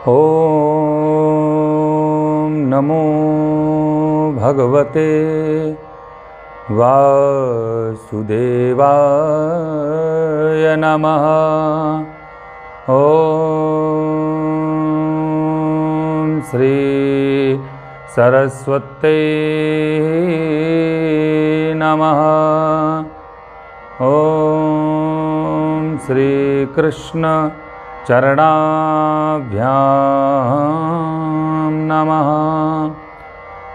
ॐ नमो भगवते वासुदेवाय नमः। ॐ श्री सरस्वती नमः। ॐ श्री कृष्ण चरणाभ्यां नमः।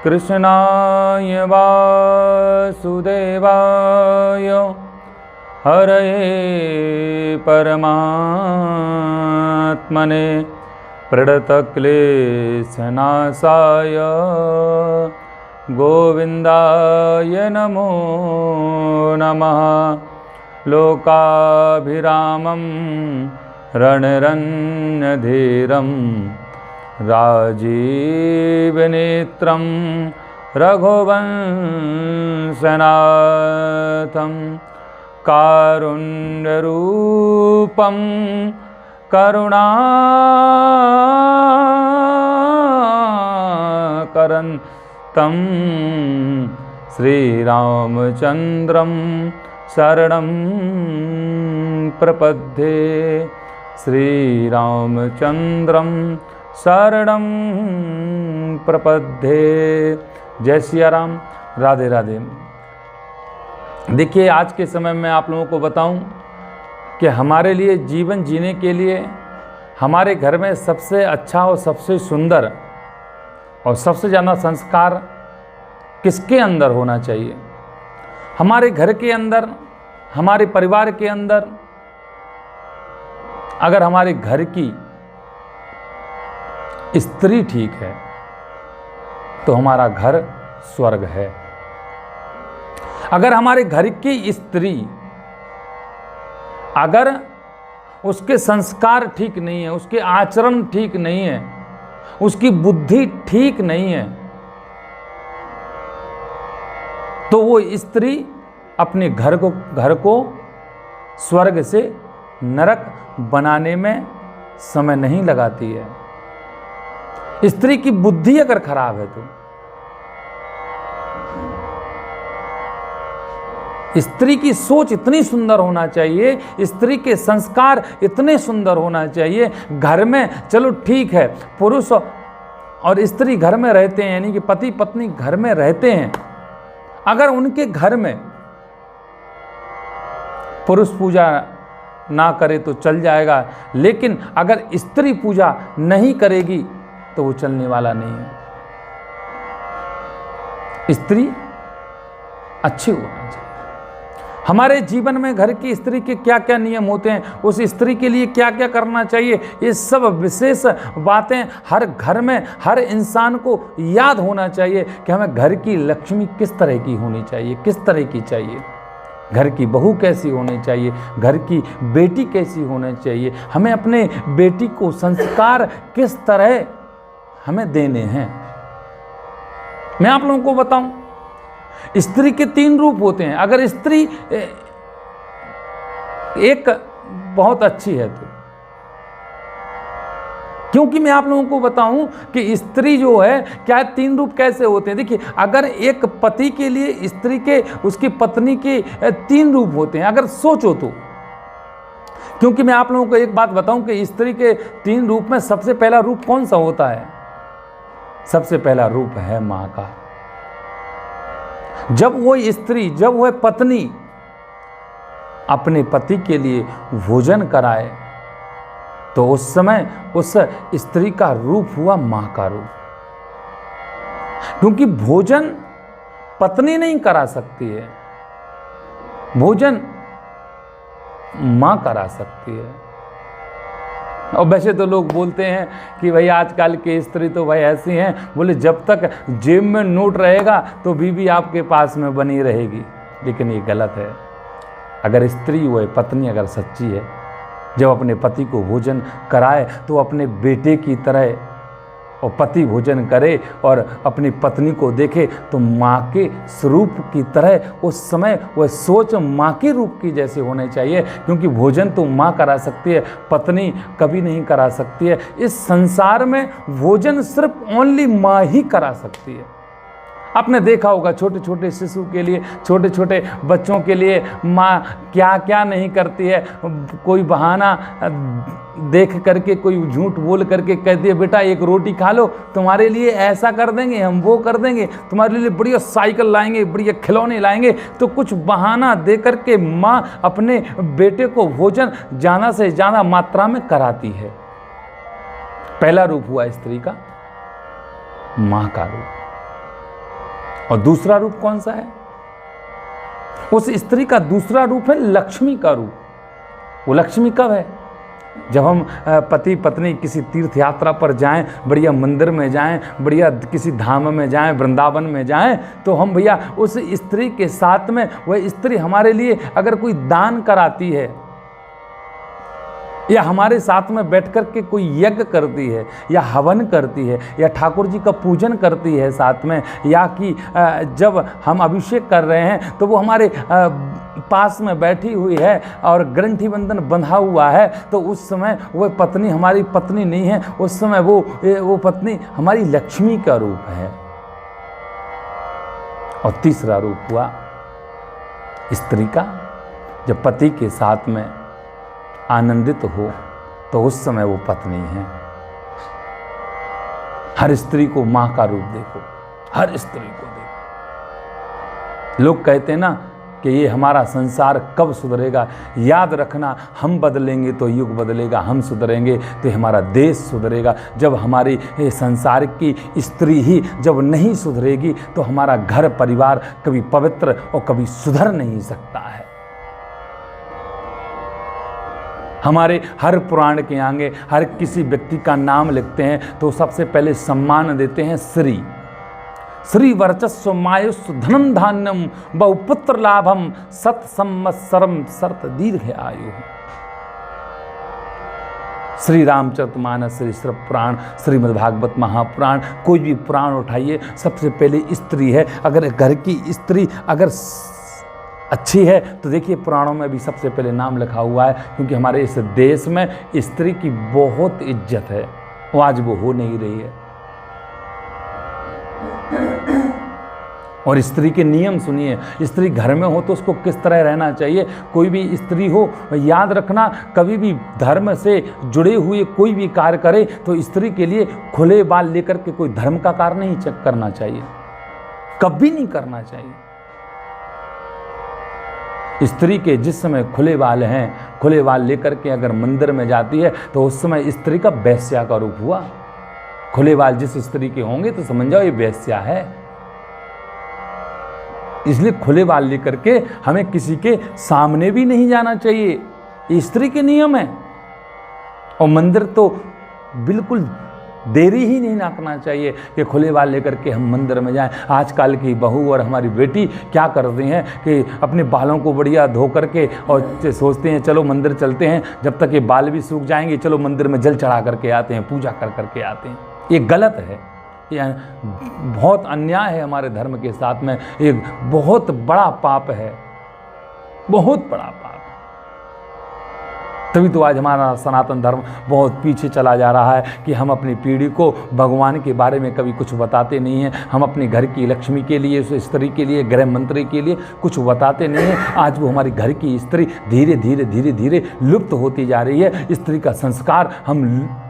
कृष्णाय वासुदेवाय हरये परमात्मने प्रणतक्लेशनाशाय गोविन्दाय नमो नमः। लोकाभिरामं रणरण्यधीरं राजीवनेत्रं रघुवंशनाथं कारुण्यरूपं करुणाकरन्तं श्रीरामचन्द्रं शरणं प्रपद्ये। श्रीरामचन्द्रं शरणं प्रपद्ये। जय सिया राम। राधे राधे। देखिए, आज के समय में आप लोगों को बताऊं कि हमारे लिए जीवन जीने के लिए हमारे घर में सबसे अच्छा और सबसे सुंदर और सबसे ज़्यादा संस्कार किसके अंदर होना चाहिए? हमारे घर के अंदर, हमारे परिवार के अंदर। अगर हमारे घर की स्त्री ठीक है तो हमारा घर स्वर्ग है। अगर हमारे घर की स्त्री, अगर उसके संस्कार ठीक नहीं है, उसके आचरण ठीक नहीं है, उसकी बुद्धि ठीक नहीं है, तो वो स्त्री अपने घर को स्वर्ग से नरक बनाने में समय नहीं लगाती है। स्त्री की बुद्धि अगर खराब है तो स्त्री की सोच इतनी सुंदर होना चाहिए, स्त्री के संस्कार इतने सुंदर होना चाहिए। घर में चलो ठीक है, पुरुष और स्त्री घर में रहते हैं, यानी कि पति पत्नी घर में रहते हैं। अगर उनके घर में पुरुष पूजा ना करे तो चल जाएगा, लेकिन अगर स्त्री पूजा नहीं करेगी तो वो चलने वाला नहीं है। स्त्री अच्छी होना चाहिए। हमारे जीवन में घर की स्त्री के क्या क्या नियम होते हैं, उस स्त्री के लिए क्या क्या करना चाहिए, ये सब विशेष बातें हर घर में हर इंसान को याद होना चाहिए कि हमें घर की लक्ष्मी किस तरह की होनी चाहिए, किस तरह की चाहिए, घर की बहू कैसी होनी चाहिए, घर की बेटी कैसी होनी चाहिए, हमें अपने बेटी को संस्कार किस तरह हमें देने हैं। मैं आप लोगों को बताऊं, स्त्री के 3 रूप होते हैं। अगर स्त्री एक बहुत अच्छी है तो, क्योंकि मैं आप लोगों को बताऊं कि स्त्री जो है क्या 3 रूप कैसे होते हैं। देखिए, अगर एक पति के लिए स्त्री के, उसकी पत्नी के 3 रूप होते हैं, अगर सोचो तो। क्योंकि मैं आप लोगों को एक बात बताऊं कि स्त्री के 3 रूप में सबसे पहला रूप कौन सा होता है? सबसे पहला रूप है मां का। जब वो स्त्री, जब वह पत्नी अपने पति के लिए भोजन कराए तो उस समय उस स्त्री का रूप हुआ मां का रूप। क्योंकि भोजन पत्नी नहीं करा सकती है, भोजन मां करा सकती है। और वैसे तो लोग बोलते हैं कि भाई आजकल की स्त्री तो भाई ऐसी हैं, बोले जब तक जेब में नोट रहेगा तो बीवी आपके पास में बनी रहेगी। लेकिन ये गलत है। अगर स्त्री वो पत्नी अगर सच्ची है, जब अपने पति को भोजन कराए तो अपने बेटे की तरह और पति भोजन करे और अपनी पत्नी को देखे तो माँ के स्वरूप की तरह उस समय वह सोच माँ के रूप की जैसे होने चाहिए, क्योंकि भोजन तो माँ करा सकती है, पत्नी कभी नहीं करा सकती है। इस संसार में भोजन सिर्फ ओनली माँ ही करा सकती है। आपने देखा होगा छोटे छोटे शिशु के लिए, छोटे छोटे बच्चों के लिए माँ क्या क्या नहीं करती है। कोई बहाना देख करके, कोई झूठ बोल करके कहती है बेटा एक रोटी खा लो, तुम्हारे लिए ऐसा कर देंगे, हम वो कर देंगे, तुम्हारे लिए बढ़िया साइकिल लाएंगे, बढ़िया खिलौने लाएंगे। तो कुछ बहाना दे करके माँ अपने बेटे को भोजन ज़्यादा से ज़्यादा मात्रा में कराती है। पहला रूप हुआ स्त्री का, माँ का रूप। और दूसरा रूप कौन सा है? उस स्त्री का दूसरा रूप है लक्ष्मी का रूप। वो लक्ष्मी कब है? जब हम पति पत्नी किसी तीर्थ यात्रा पर जाएं, बढ़िया मंदिर में जाएं, बढ़िया किसी धाम में जाएं, वृंदावन में जाएं, तो हम भैया उस स्त्री के साथ में, वह स्त्री हमारे लिए अगर कोई दान कराती है या हमारे साथ में बैठ कर के कोई यज्ञ करती है या हवन करती है या ठाकुर जी का पूजन करती है साथ में, या कि जब हम अभिषेक कर रहे हैं तो वो हमारे पास में बैठी हुई है और ग्रंथि बंधन बंधा हुआ है, तो उस समय वो पत्नी हमारी पत्नी नहीं है, उस समय वो पत्नी हमारी लक्ष्मी का रूप है। और तीसरा रूप हुआ स्त्री का, जब पति के साथ में आनंदित हो तो उस समय वो पत्नी है। हर स्त्री को मां का रूप देखो, हर स्त्री को देखो। लोग कहते हैं ना कि ये हमारा संसार कब सुधरेगा? याद रखना, हम बदलेंगे तो युग बदलेगा, हम सुधरेंगे तो हमारा देश सुधरेगा। जब हमारी संसार की स्त्री ही जब नहीं सुधरेगी तो हमारा घर परिवार कभी पवित्र और कभी सुधर नहीं सकता है। हमारे हर पुराण के आगे हर किसी व्यक्ति का नाम लिखते हैं तो सबसे पहले सम्मान देते हैं श्री। श्री वर्चस्व मायुष धनम धान्यम बहुपुत्र लाभम सत संवत्सरम सर्त दीर्घ आयु। श्री रामचरितमानस, श्री शिव पुराण, श्रीमद्भागवत महापुराण, कोई भी पुराण उठाइए, सबसे पहले स्त्री है। अगर घर की स्त्री अगर अच्छी है तो देखिए पुराणों में भी सबसे पहले नाम लिखा हुआ है, क्योंकि हमारे इस देश में स्त्री की बहुत इज्जत है, वो आज वो हो नहीं रही है। और स्त्री के नियम सुनिए, स्त्री घर में हो तो उसको किस तरह रहना चाहिए। कोई भी स्त्री हो, याद रखना, कभी भी धर्म से जुड़े हुए कोई भी कार्य करे तो स्त्री के लिए खुले बाल लेकर के कोई धर्म का कार्य नहीं करना चाहिए, कभी नहीं करना चाहिए। स्त्री के जिस समय खुले बाल हैं, खुले बाल लेकर के अगर मंदिर में जाती है तो उस समय स्त्री का वेश्या का रूप हुआ। खुले बाल जिस स्त्री के होंगे तो समझ जाओ ये वेश्या है। इसलिए खुले बाल लेकर के हमें किसी के सामने भी नहीं जाना चाहिए, ये स्त्री के नियम है। और मंदिर तो बिल्कुल देरी ही नहीं नाकना चाहिए कि खुले बाल लेकर के हम मंदिर में जाएं। आजकल की बहू और हमारी बेटी क्या करती हैं कि अपने बालों को बढ़िया धो करके और सोचते हैं चलो मंदिर चलते हैं, जब तक ये बाल भी सूख जाएंगे चलो मंदिर में जल चढ़ा करके आते हैं, पूजा कर करके आते हैं। ये गलत है, ये बहुत अन्याय है हमारे धर्म के साथ में, एक बहुत बड़ा पाप है, बहुत बड़ा पाप। तभी तो आज हमारा सनातन धर्म बहुत पीछे चला जा रहा है कि हम अपनी पीढ़ी को भगवान के बारे में कभी कुछ बताते नहीं हैं। हम अपने घर की लक्ष्मी के लिए, उस स्त्री के लिए, गृह मंत्री के लिए कुछ बताते नहीं हैं। आज वो हमारी घर की स्त्री धीरे धीरे धीरे धीरे लुप्त होती जा रही है। स्त्री का संस्कार हम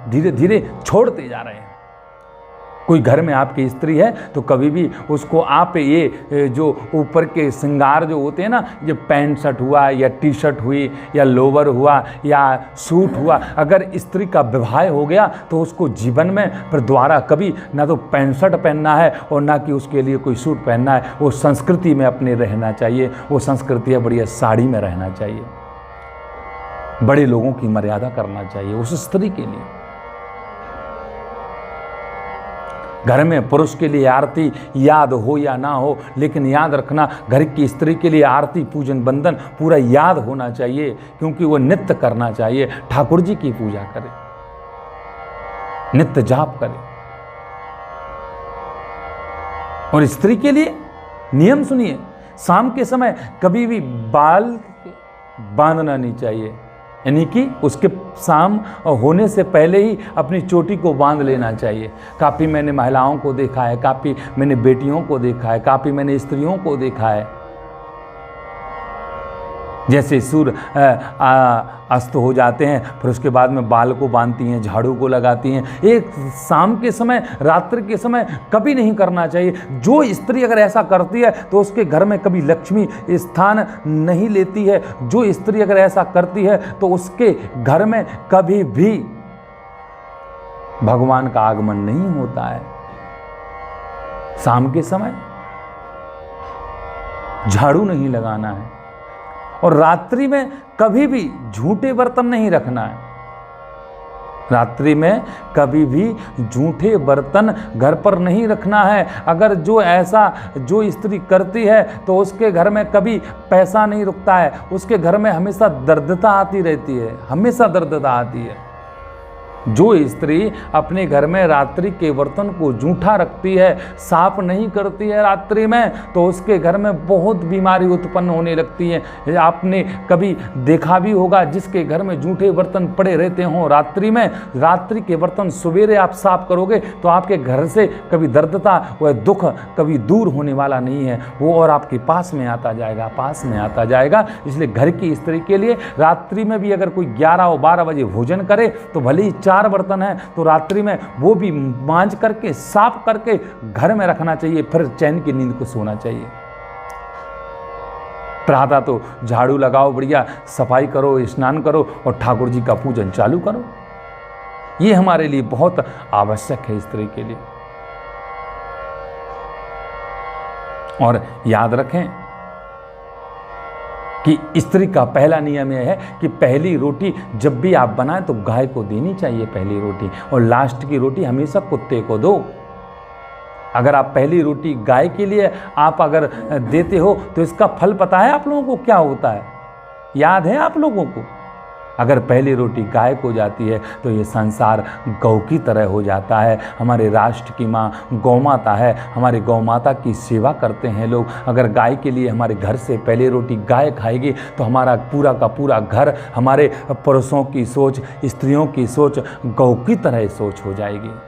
धीरे धीरे छोड़ते जा रहे हैं। कोई घर में आपकी स्त्री है तो कभी भी उसको आप ये जो ऊपर के श्रृंगार जो होते हैं ना, ये पैंट शर्ट हुआ या टी शर्ट हुई या लोवर हुआ या सूट हुआ, अगर स्त्री का विवाह हो गया तो उसको जीवन में फिर दोबारा कभी ना तो पैंट शर्ट पहनना है और ना कि उसके लिए कोई सूट पहनना है। वो संस्कृति में अपने रहना चाहिए, वो संस्कृति है बढ़िया साड़ी में रहना चाहिए, बड़े लोगों की मर्यादा करना चाहिए उस स्त्री के लिए। घर में पुरुष के लिए आरती याद हो या ना हो, लेकिन याद रखना घर की स्त्री के लिए आरती पूजन बंधन पूरा याद होना चाहिए, क्योंकि वो नित्य करना चाहिए। ठाकुर जी की पूजा करे, नित्य जाप करे, और स्त्री के लिए नियम सुनिए, शाम के समय कभी भी बाल बांधना नहीं चाहिए, यानी कि उसके शाम होने से पहले ही अपनी चोटी को बांध लेना चाहिए। काफ़ी मैंने महिलाओं को देखा है, काफ़ी मैंने बेटियों को देखा है, काफ़ी मैंने स्त्रियों को देखा है, जैसे सूर्य अस्त हो जाते हैं फिर उसके बाद में बाल को बांधती हैं, झाड़ू को लगाती हैं। एक शाम के समय, रात्रि के समय कभी नहीं करना चाहिए। जो स्त्री अगर ऐसा करती है तो उसके घर में कभी लक्ष्मी स्थान नहीं लेती है। जो स्त्री अगर ऐसा करती है तो उसके घर में कभी भी भगवान का आगमन नहीं होता है। शाम के समय झाड़ू नहीं लगाना है और रात्रि में कभी भी झूठे बर्तन नहीं रखना है। रात्रि में कभी भी झूठे बर्तन घर पर नहीं रखना है। अगर जो स्त्री करती है तो उसके घर में कभी पैसा नहीं रुकता है, उसके घर में हमेशा दरिद्रता आती रहती है, हमेशा दरिद्रता आती है। जो स्त्री अपने घर में रात्रि के बर्तन को जूठा रखती है, साफ नहीं करती है रात्रि में, तो उसके घर में बहुत बीमारी उत्पन्न होने लगती है। आपने कभी देखा भी होगा, जिसके घर में जूठे बर्तन पड़े रहते हों रात्रि में, रात्रि के बर्तन सवेरे आप साफ करोगे तो आपके घर से कभी दर्दता व दुख कभी दूर होने वाला नहीं है, वो और आपके पास में आता जाएगा, पास में आता जाएगा। इसलिए घर की स्त्री के लिए रात्रि में भी अगर कोई 11 और 12 बजे भोजन करे तो भले ही 4 बर्तन है तो रात्रि में वो भी मांज करके साफ करके घर में रखना चाहिए, फिर चैन की नींद को सोना चाहिए। प्रातः तो झाड़ू लगाओ, बढ़िया सफाई करो, स्नान करो और ठाकुर जी का पूजन चालू करो। ये हमारे लिए बहुत आवश्यक है स्त्री के लिए। और याद रखें कि स्त्री का पहला नियम यह है कि पहली रोटी जब भी आप बनाएं तो गाय को देनी चाहिए पहली रोटी, और लास्ट की रोटी हमेशा कुत्ते को दो। अगर आप पहली रोटी गाय के लिए आप अगर देते हो तो इसका फल पता है आप लोगों को क्या होता है? याद है आप लोगों को? अगर पहली रोटी गाय को जाती है तो ये संसार गौ की तरह हो जाता है। हमारे राष्ट्र की माँ गौ माता है, हमारे गौ माता की सेवा करते हैं लोग। अगर गाय के लिए हमारे घर से पहली रोटी गाय खाएगी तो हमारा पूरा का पूरा घर, हमारे पुरुषों की सोच, स्त्रियों की सोच गौ की तरह सोच हो जाएगी।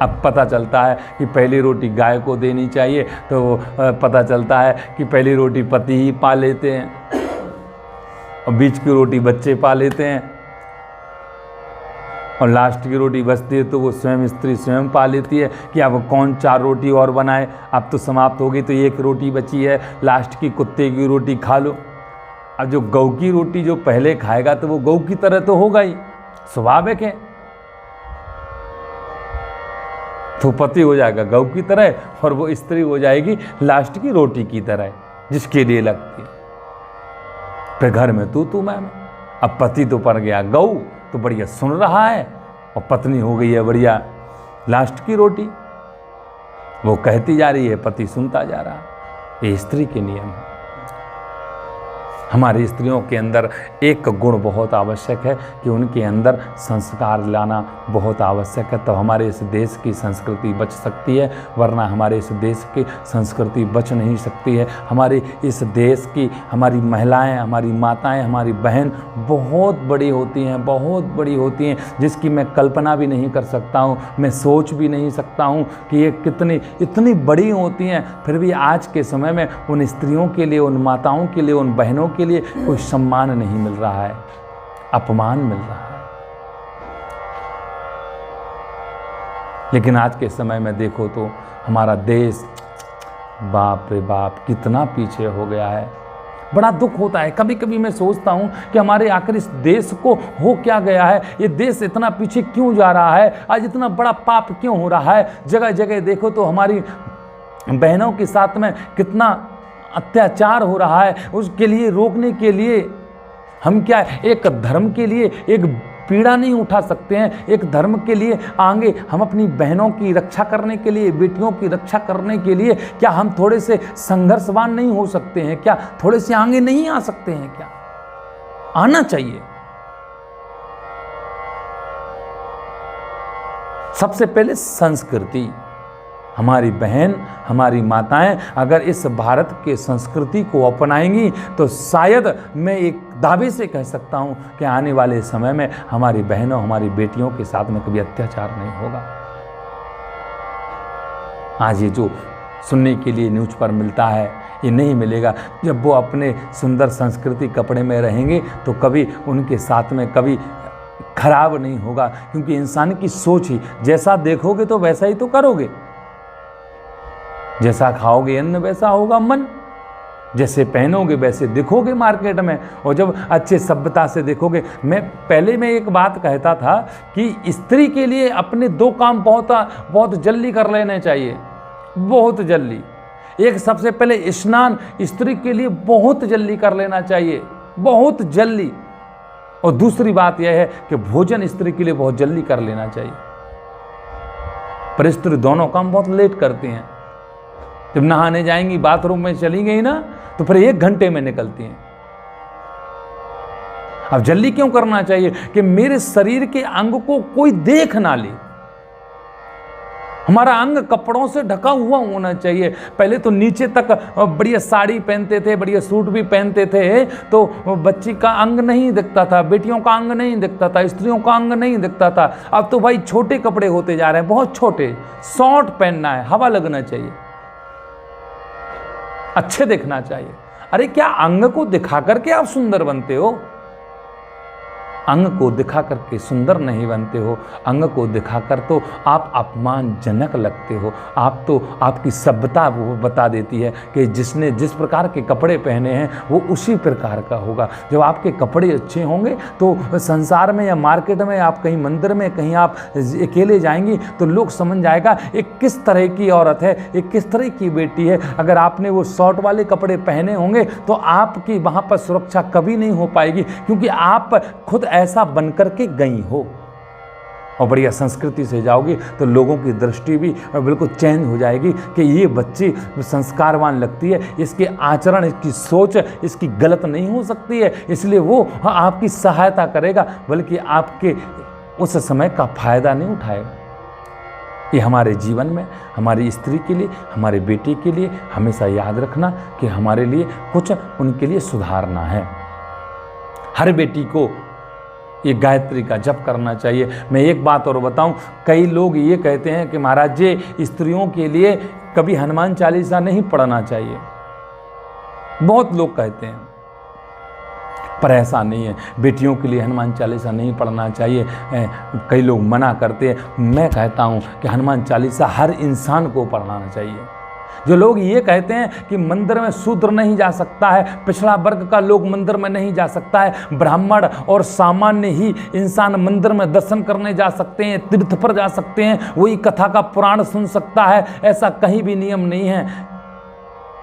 अब पता चलता है कि पहली रोटी गाय को देनी चाहिए तो पता चलता है कि पहली रोटी पति ही पा लेते हैं और बीच की रोटी बच्चे पा लेते हैं और लास्ट की रोटी बचती है तो वो स्वयं स्त्री स्वयं पा लेती है कि अब कौन 4 रोटी और बनाए, अब तो समाप्त हो गई तो 1 रोटी बची है, लास्ट की कुत्ते की रोटी खा लो। अब जो गौ की रोटी जो पहले खाएगा तो वो गौ की तरह तो होगा ही, स्वाभाविक है, तो पति हो जाएगा गौ की तरह और वो स्त्री हो जाएगी लास्ट की रोटी की तरह जिसके लिए लगती है। फिर घर में तू मैं। अब पति तो पड़ गया गौ, तो बढ़िया सुन रहा है, और पत्नी हो गई है बढ़िया लास्ट की रोटी, वो कहती जा रही है, पति सुनता जा रहा है। ये स्त्री के नियम है। हमारी स्त्रियों के अंदर एक गुण बहुत आवश्यक है कि उनके अंदर संस्कार लाना बहुत आवश्यक है, तो हमारे इस देश की संस्कृति बच सकती है, वरना हमारे इस देश की संस्कृति बच नहीं सकती है। हमारे इस देश की हमारी महिलाएं, हमारी माताएं, हमारी बहन बहुत बड़ी होती हैं, बहुत बड़ी होती हैं, जिसकी मैं कल्पना भी नहीं कर सकता हूँ, मैं सोच भी नहीं सकता हूँ कि ये कितनी इतनी बड़ी होती हैं। फिर भी आज के समय में उन स्त्रियों के लिए, उन माताओं के लिए, उन बहनों के लिए कोई सम्मान नहीं मिल रहा है, अपमान मिल रहा है। लेकिन आज के समय में देखो तो हमारा देश, बाप रे बाप, कितना पीछे हो गया है। बड़ा दुख होता है। कभी कभी मैं सोचता हूं कि हमारे आखिर इस देश को हो क्या गया है, ये देश इतना पीछे क्यों जा रहा है, आज इतना बड़ा पाप क्यों हो रहा है। जगह जगह देखो तो हमारी बहनों के साथ में कितना अत्याचार हो रहा है। उसके लिए रोकने के लिए हम क्या एक धर्म के लिए एक पीड़ा नहीं उठा सकते हैं? एक धर्म के लिए आगे हम अपनी बहनों की रक्षा करने के लिए, बेटियों की रक्षा करने के लिए क्या हम थोड़े से संघर्षवान नहीं हो सकते हैं? क्या थोड़े से आगे नहीं आ सकते हैं? क्या आना चाहिए। सबसे पहले संस्कृति। हमारी बहन, हमारी माताएं अगर इस भारत के संस्कृति को अपनाएंगी तो शायद मैं एक दावे से कह सकता हूं कि आने वाले समय में हमारी बहनों, हमारी बेटियों के साथ में कभी अत्याचार नहीं होगा। आज ये जो सुनने के लिए न्यूज़ पर मिलता है, ये नहीं मिलेगा। जब वो अपने सुंदर संस्कृति कपड़े में रहेंगे तो कभी उनके साथ में कभी खराब नहीं होगा, क्योंकि इंसान की सोच ही, जैसा देखोगे तो वैसा ही तो करोगे, जैसा खाओगे अन्न वैसा होगा मन, जैसे पहनोगे वैसे दिखोगे मार्केट में, और जब अच्छे सभ्यता से देखोगे। मैं एक बात कहता था कि स्त्री के लिए अपने 2 काम बहुत जल्दी कर लेने चाहिए, बहुत जल्दी। एक, सबसे पहले स्नान स्त्री के लिए बहुत जल्दी कर लेना चाहिए, बहुत जल्दी। और दूसरी बात यह है कि भोजन स्त्री के लिए बहुत जल्दी कर लेना चाहिए। पर स्त्री दोनों काम बहुत लेट करती हैं। जब नहाने जाएंगी, बाथरूम में चली गई ना, तो फिर 1 घंटे में निकलती हैं। अब जल्दी क्यों करना चाहिए कि मेरे शरीर के अंग को कोई देख ना ले। हमारा अंग कपड़ों से ढका हुआ होना चाहिए। पहले तो नीचे तक बढ़िया साड़ी पहनते थे, बढ़िया सूट भी पहनते थे, तो बच्ची का अंग नहीं दिखता था, बेटियों का अंग नहीं दिखता था, स्त्रियों का अंग नहीं दिखता था। अब तो भाई छोटे कपड़े होते जा रहे हैं, बहुत छोटे, शॉर्ट पहनना है, हवा लगना चाहिए, अच्छे दिखना चाहिए। अरे क्या अंग को दिखा करके आप सुंदर बनते हो? अंग को दिखा करके सुंदर नहीं बनते हो, अंग को दिखाकर तो आप अपमानजनक लगते हो। आप तो, आपकी सभ्यता वो बता देती है कि जिसने जिस प्रकार के कपड़े पहने हैं वो उसी प्रकार का होगा। जब आपके कपड़े अच्छे होंगे तो संसार में या मार्केट में, आप कहीं मंदिर में, कहीं आप अकेले जाएंगी तो लोग समझ जाएगा एक किस तरह की औरत है, एक किस तरह की बेटी है। अगर आपने वो शॉर्ट वाले कपड़े पहने होंगे तो आपकी वहाँ पर सुरक्षा कभी नहीं हो पाएगी, क्योंकि आप खुद ऐसा बनकर के गई हो। और बढ़िया संस्कृति से जाओगी तो लोगों की दृष्टि भी बिल्कुल चेंज हो जाएगी कि ये बच्ची संस्कारवान लगती है, इसके आचरण, इसकी सोच इसकी गलत नहीं हो सकती है, इसलिए वो आपकी सहायता करेगा, बल्कि आपके उस समय का फायदा नहीं उठाएगा। ये हमारे जीवन में, हमारी स्त्री के लिए, हमारे बेटे के लिए हमेशा याद रखना कि हमारे लिए कुछ उनके लिए सुधारना है। हर बेटी को ये गायत्री का जप करना चाहिए। मैं एक बात और बताऊं, कई लोग ये कहते हैं कि महाराज जी स्त्रियों के लिए कभी हनुमान चालीसा नहीं पढ़ना चाहिए, बहुत लोग कहते हैं, पर ऐसा नहीं है। बेटियों के लिए हनुमान चालीसा नहीं पढ़ना चाहिए, कई लोग मना करते हैं। मैं कहता हूँ कि हनुमान चालीसा हर इंसान को पढ़ना चाहिए। जो लोग ये कहते हैं कि मंदिर में शूद्र नहीं जा सकता है, पिछड़ा वर्ग का लोग मंदिर में नहीं जा सकता है, ब्राह्मण और सामान्य ही इंसान मंदिर में दर्शन करने जा सकते हैं, तीर्थ पर जा सकते हैं, वही कथा का पुराण सुन सकता है, ऐसा कहीं भी नियम नहीं है।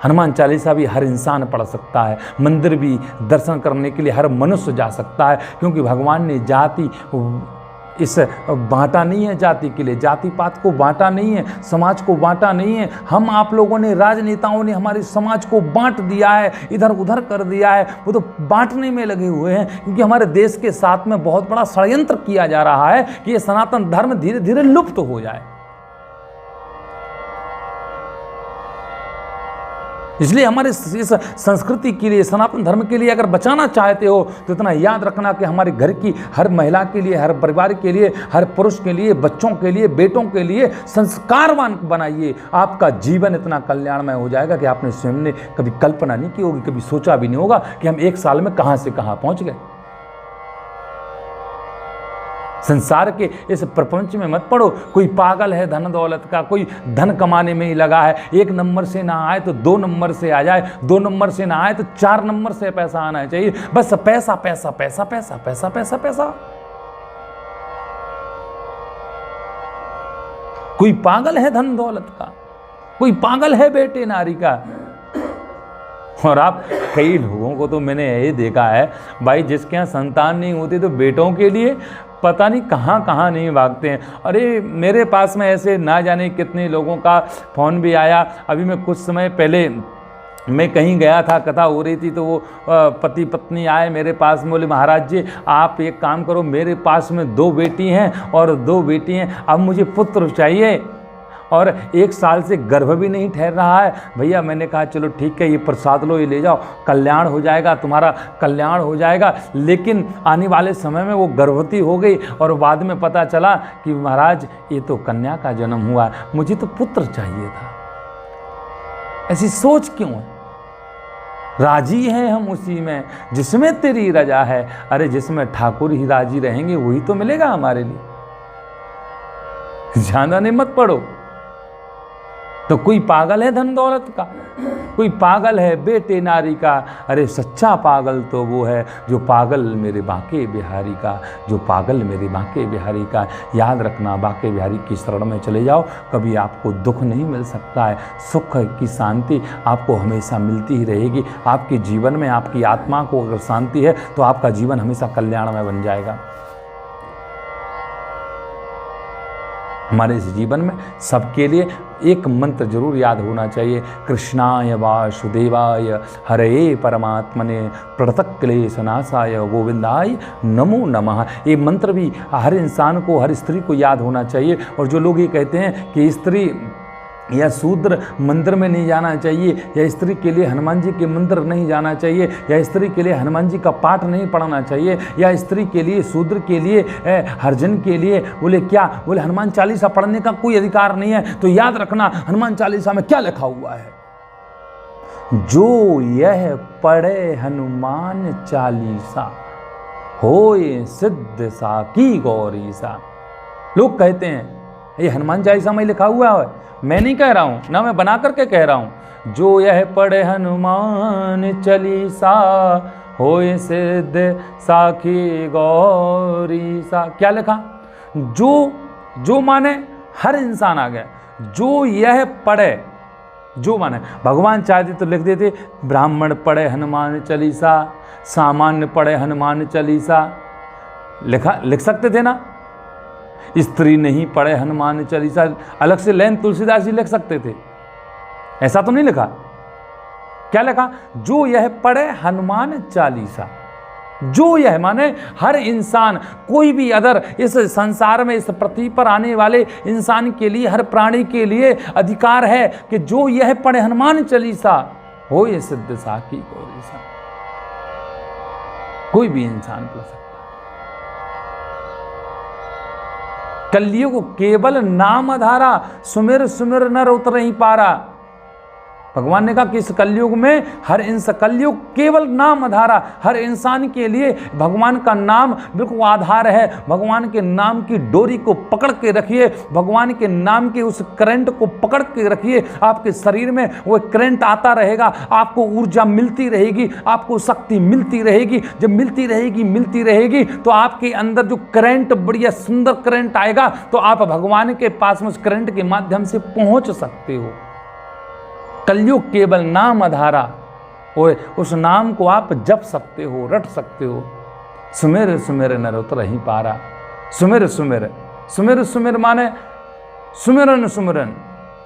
हनुमान चालीसा भी हर इंसान पढ़ सकता है, मंदिर भी दर्शन करने के लिए हर मनुष्य जा सकता है, क्योंकि भगवान ने जाति इस बांटा नहीं है, जाति के लिए जाति पात को बांटा नहीं है, समाज को बांटा नहीं है। हम आप लोगों ने, राजनेताओं ने हमारे समाज को बांट दिया है, इधर उधर कर दिया है, वो तो बांटने में लगे हुए हैं, क्योंकि हमारे देश के साथ में बहुत बड़ा षड्यंत्र किया जा रहा है कि ये सनातन धर्म धीरे धीरे लुप्त हो जाए। इसलिए हमारे इस संस्कृति के लिए, सनातन धर्म के लिए अगर बचाना चाहते हो तो इतना याद रखना कि हमारे घर की हर महिला के लिए, हर परिवार के लिए, हर पुरुष के लिए, बच्चों के लिए, बेटों के लिए संस्कारवान बनाइए। आपका जीवन इतना कल्याणमय हो जाएगा कि आपने स्वयं ने कभी कल्पना नहीं की होगी, कभी सोचा भी नहीं होगा कि हम 1 साल में कहां से कहां पहुंच गए। संसार के इस प्रपंच में मत पड़ो। कोई पागल है धन दौलत का, कोई धन कमाने में ही लगा है, 1 नंबर से ना आए तो 2 नंबर से आ जाए, 2 नंबर से ना आए तो 4 नंबर से पैसा आना चाहिए। बस पैसा पैसा पैसा पैसा पैसा पैसा पैसा। कोई पागल है धन दौलत का, कोई पागल है बेटे नारी का। और आप, कई लोगों को तो मैंने यही देखा है भाई, जिसके यहाँ संतान नहीं होती तो बेटों के लिए पता नहीं कहाँ कहाँ नहीं भागते हैं। अरे मेरे पास में ऐसे ना जाने कितने लोगों का फ़ोन भी आया। अभी मैं कुछ समय पहले मैं कहीं गया था, कथा हो रही थी, तो वो पति पत्नी आए मेरे पास में, बोले महाराज जी आप एक काम करो, मेरे पास में 2 बेटी हैं और 2 बेटी हैं, अब मुझे पुत्र चाहिए और 1 साल से गर्भ भी नहीं ठहर रहा है। भैया मैंने कहा चलो ठीक है, ये प्रसाद लो, ये ले जाओ, कल्याण हो जाएगा, तुम्हारा कल्याण हो जाएगा। लेकिन आने वाले समय में वो गर्भवती हो गई और बाद में पता चला कि महाराज ये तो कन्या का जन्म हुआ, मुझे तो पुत्र चाहिए था। ऐसी सोच क्यों है? राजी हैं हम उसी में जिसमें तेरी रजा है। अरे जिसमें ठाकुर ही राजी रहेंगे वही तो मिलेगा हमारे लिए, ज्यादा नहीं मत पड़ो। तो कोई पागल है धन दौलत का, कोई पागल है बेटे नारी का। अरे सच्चा पागल तो वो है जो पागल मेरे बांके बिहारी का, जो पागल मेरे बांके बिहारी का। याद रखना, बांके बिहारी की शरण में चले जाओ, कभी आपको दुख नहीं मिल सकता है। सुख की शांति आपको हमेशा मिलती ही रहेगी। आपके जीवन में आपकी आत्मा को अगर शांति है तो आपका जीवन हमेशा कल्याणमय बन जाएगा। हमारे इस जीवन में सबके लिए एक मंत्र जरूर याद होना चाहिए, कृष्णाय वासुदेवाय हरे परमात्मने प्रणतः क्लेशनाशाय गोविंदाय नमो नमः। ये मंत्र भी हर इंसान को, हर स्त्री को याद होना चाहिए। और जो लोग ये कहते हैं कि स्त्री या शूद्र मंदिर में नहीं जाना चाहिए, या स्त्री के लिए हनुमान जी के मंदिर नहीं जाना चाहिए, या स्त्री के लिए हनुमान जी का पाठ नहीं पढ़ना चाहिए, या स्त्री के लिए, शूद्र के लिए, हरिजन के लिए बोले क्या, बोले हनुमान चालीसा पढ़ने का कोई अधिकार नहीं है। तो याद रखना हनुमान चालीसा में क्या लिखा हुआ है, जो यह पढ़े हनुमान चालीसा होए सिद्ध साकी गौरीसा। लोग कहते हैं ये हनुमान चालीसा में लिखा हुआ है, मैं नहीं कह रहा हूं ना, मैं बना करके कह रहा हूं। जो यह पढ़े हनुमान चालीसा होए सिद्ध साखी गौरी सा। क्या लिखा? जो माने हर इंसान आ गया, जो यह पढ़े, जो माने भगवान चाहते तो लिख देते ब्राह्मण पढ़े हनुमान चालीसा, सामान्य पढ़े हनुमान चालीसा, लिख सकते थे ना। स्त्री नहीं पढ़े हनुमान चालीसा, अलग से लैन तुलसीदास जी लिख सकते थे, ऐसा तो नहीं लिखा। क्या लिखा? जो यह पढ़े हनुमान चालीसा। जो यह माने हर इंसान, कोई भी अदर इस संसार में, इस पृथ्वी पर आने वाले इंसान के लिए, हर प्राणी के लिए अधिकार है कि जो यह पढ़े हनुमान चालीसा हो ये सिद्ध साकी गौरीसा। कोई भी इंसान पढ़ सकता। कलयुग केवल नाम आधारा, सुमिर सुमिर नर उतर नहीं पारा। भगवान ने कहा कि इस कलयुग में कलयुग केवल नाम आधारा, हर इंसान के लिए भगवान का नाम बिल्कुल आधार है। भगवान के नाम की डोरी को पकड़ के रखिए, भगवान के नाम के उस करंट को पकड़ के रखिए। आपके शरीर में वो करंट आता रहेगा, आपको ऊर्जा मिलती रहेगी, आपको शक्ति मिलती रहेगी। जब मिलती रहेगी तो आपके अंदर जो करंट, बढ़िया सुंदर करंट आएगा, तो आप भगवान के पास में उस करंट के माध्यम से पहुंच सकते हो। कलयुग केवल नाम आधारा, उस नाम को आप जप सकते हो, रट सकते हो। सुमिर सुमिर नर उतर ही पारा। सुमिर सुमिर, सुमिर सुमिर माने सुमिरन सुमिरन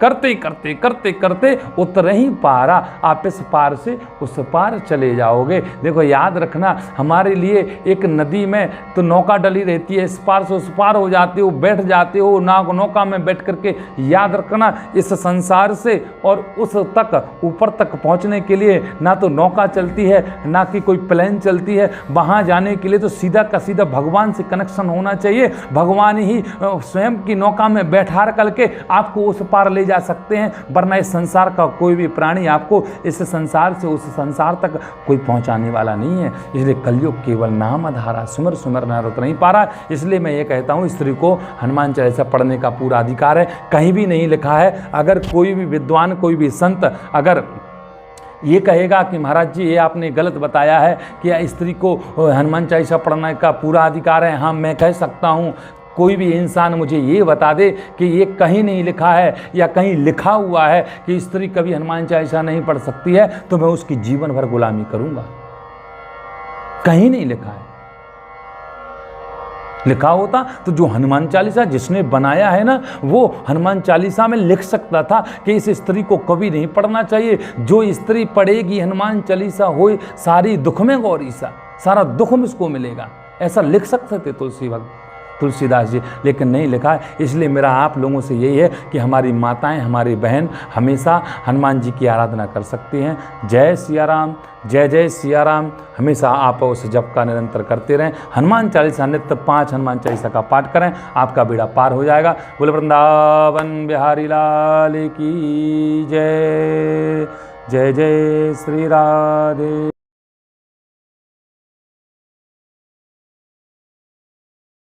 करते करते करते करते उतर ही पारा। आप इस पार से उस पार चले जाओगे। देखो याद रखना, हमारे लिए एक नदी में तो नौका डली रहती है, इस पार से उस पार हो जाते हो, बैठ जाते हो नौका में बैठ करके। याद रखना, इस संसार से और उस तक, ऊपर तक पहुंचने के लिए ना तो नौका चलती है, ना कि कोई प्लेन चलती है। वहां जाने के लिए तो सीधा का सीधा भगवान से कनेक्शन होना चाहिए। भगवान ही स्वयं की नौका में बैठा करके आपको उस पार ले जा सकते हैं, वरना इस संसार का कोई भी प्राणी आपको इस संसार से उस संसार तक कोई पहुंचाने वाला नहीं है। इसलिए कलयुग केवल नाम आधारा, सुमर सुमर नर उतर नहीं पारा। इसलिए मैं ये कहता हूं, स्त्री को हनुमान चालीसा पढ़ने का पूरा अधिकार है। कहीं भी नहीं लिखा है। अगर कोई भी विद्वान, कोई भी संत अगर ये कहेगा कि महाराज जी ये आपने गलत बताया है कि स्त्री को हनुमान चालीसा पढ़ने का पूरा अधिकार है, हाँ मैं कह सकता हूँ। कोई भी इंसान मुझे ये बता दे कि ये कहीं नहीं लिखा है या कहीं लिखा हुआ है कि स्त्री कभी हनुमान चालीसा नहीं पढ़ सकती है, तो मैं उसकी जीवन भर गुलामी करूंगा। कहीं नहीं लिखा है। लिखा होता तो जो हनुमान चालीसा जिसने बनाया है ना, वो हनुमान चालीसा में लिख सकता था कि इस स्त्री को कभी नहीं पढ़ना चाहिए, जो स्त्री पढ़ेगी हनुमान चालीसा होए सारी दुख में गौरी सा, सारा दुख उसको मिलेगा, ऐसा लिख सकते थे तुलसीदास जी, लेकिन नहीं लिखा है। इसलिए मेरा आप लोगों से यही है कि हमारी माताएं, हमारी बहन हमेशा हनुमान जी की आराधना कर सकती हैं। जय सिया राम, जय जय सिया राम। हमेशा आप उस जप का निरंतर करते रहें। हनुमान चालीसा नित्य 5 हनुमान चालीसा का पाठ करें, आपका बेड़ा पार हो जाएगा। बोले वृंदावन बिहारी लाल की जय। जय जय श्री राधे।